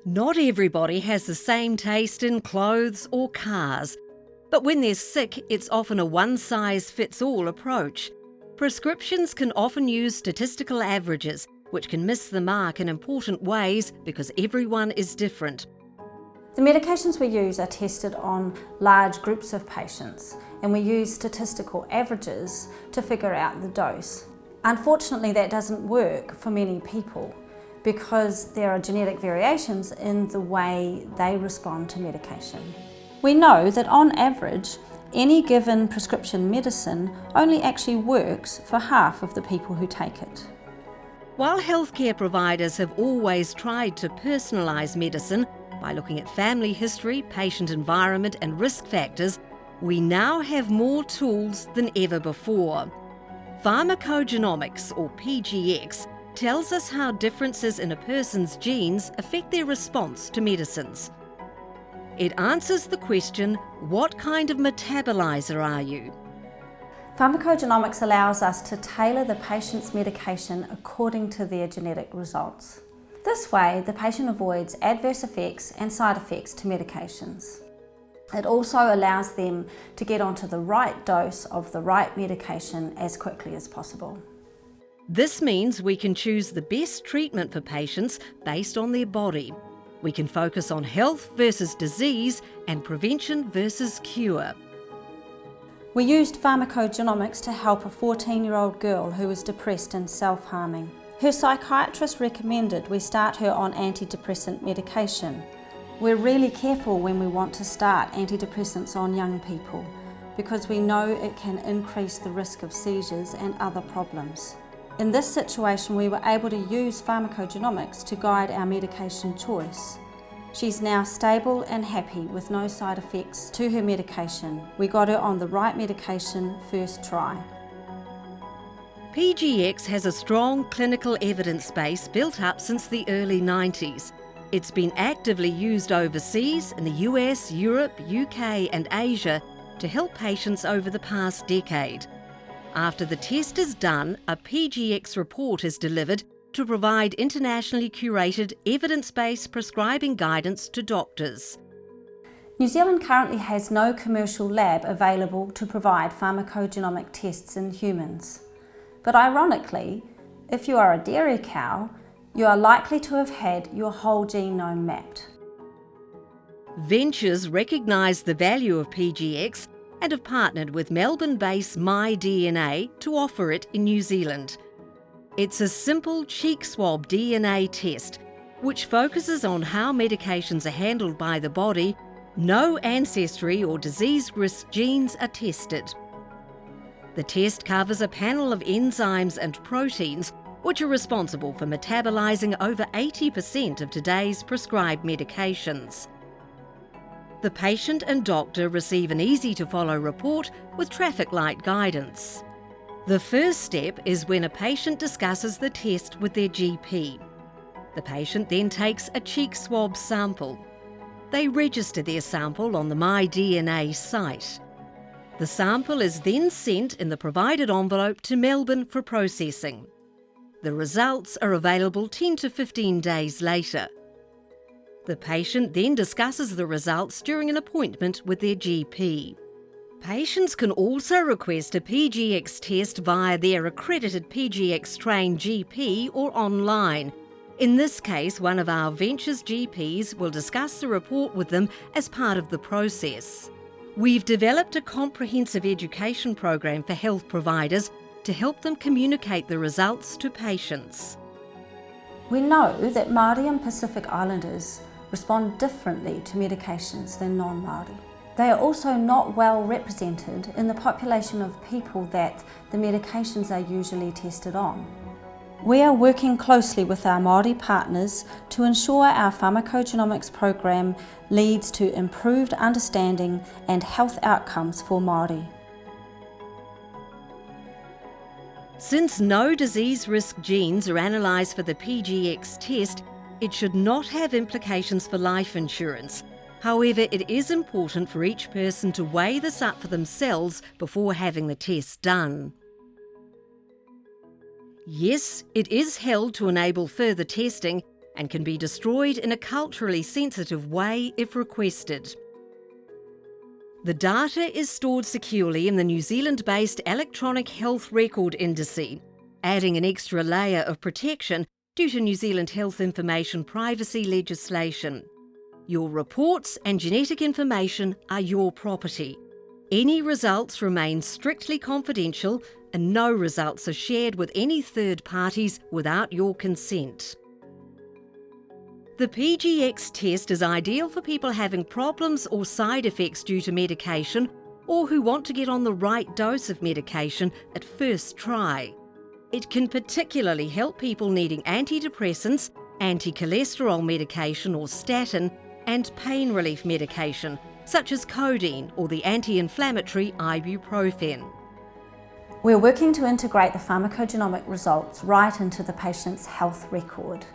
Not everybody has the same taste in clothes or cars, but when they're sick, it's often a one-size-fits-all approach. Prescriptions can often use statistical averages, which can miss the mark in important ways because everyone is different. The medications we use are tested on large groups of patients, and we use statistical averages to figure out the dose. Unfortunately, that doesn't work for many people because there are genetic variations in the way they respond to medication. We know that on average, any given prescription medicine only actually works for half of the people who take it. While healthcare providers have always tried to personalise medicine by looking at family history, patient environment and risk factors, we now have more tools than ever before. Pharmacogenomics, or PGX, tells us how differences in a person's genes affect their response to medicines. It answers the question, what kind of metabolizer are you? Pharmacogenomics allows us to tailor the patient's medication according to their genetic results. This way, the patient avoids adverse effects and side effects to medications. It also allows them to get onto the right dose of the right medication as quickly as possible. This means we can choose the best treatment for patients based on their body. We can focus on health versus disease and prevention versus cure. We used pharmacogenomics to help a 14-year-old girl who was depressed and self-harming. Her psychiatrist recommended we start her on antidepressant medication. We're really careful when we want to start antidepressants on young people because we know it can increase the risk of seizures and other problems. In this situation, we were able to use pharmacogenomics to guide our medication choice. She's now stable and happy with no side effects to her medication. We got her on the right medication first try. PGX has a strong clinical evidence base built up since the early 90s. It's been actively used overseas in the US, Europe, UK and Asia to help patients over the past decade. After the test is done, a PGX report is delivered to provide internationally curated evidence-based prescribing guidance to doctors. New Zealand currently has no commercial lab available to provide pharmacogenomic tests in humans. But ironically, if you are a dairy cow, you are likely to have had your whole genome mapped. Ventures recognise the value of PGX and have partnered with Melbourne-based MyDNA to offer it in New Zealand. It's a simple cheek swab DNA test which focuses on how medications are handled by the body. No ancestry or disease risk genes are tested. The test covers a panel of enzymes and proteins which are responsible for metabolising over 80% of today's prescribed medications. The patient and doctor receive an easy-to-follow report with traffic light guidance. The first step is when a patient discusses the test with their GP. The patient then takes a cheek swab sample. They register their sample on the MyDNA site. The sample is then sent in the provided envelope to Melbourne for processing. The results are available 10 to 15 days later. The patient then discusses the results during an appointment with their GP. Patients can also request a PGX test via their accredited PGX-trained GP or online. In this case, one of our Ventures GPs will discuss the report with them as part of the process. We've developed a comprehensive education program for health providers to help them communicate the results to patients. We know that Māori and Pacific Islanders respond differently to medications than non-Māori. They are also not well represented in the population of people that the medications are usually tested on. We are working closely with our Māori partners to ensure our pharmacogenomics program leads to improved understanding and health outcomes for Māori. Since no disease risk genes are analysed for the PGX test, it should not have implications for life insurance. However, it is important for each person to weigh this up for themselves before having the test done. Yes, it is held to enable further testing, and can be destroyed in a culturally sensitive way if requested. The data is stored securely in the New Zealand-based Electronic Health Record Indice, adding an extra layer of protection due to New Zealand health information privacy legislation. Your reports and genetic information are your property. Any results remain strictly confidential and no results are shared with any third parties without your consent. The PGX test is ideal for people having problems or side effects due to medication or who want to get on the right dose of medication at first try. It can particularly help people needing antidepressants, anti-cholesterol medication or statin, and pain relief medication, such as codeine or the anti-inflammatory ibuprofen. We're working to integrate the pharmacogenomic results right into the patient's health record.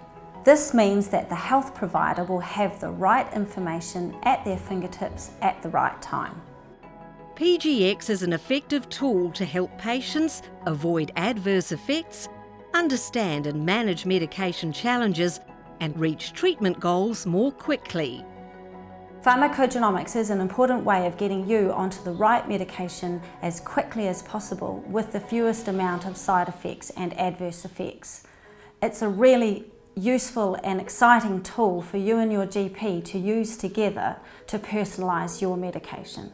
This means that the health provider will have the right information at their fingertips at the right time. PGX is an effective tool to help patients avoid adverse effects, understand and manage medication challenges, and reach treatment goals more quickly. Pharmacogenomics is an important way of getting you onto the right medication as quickly as possible with the fewest amount of side effects and adverse effects. It's a really useful and exciting tool for you and your GP to use together to personalise your medication.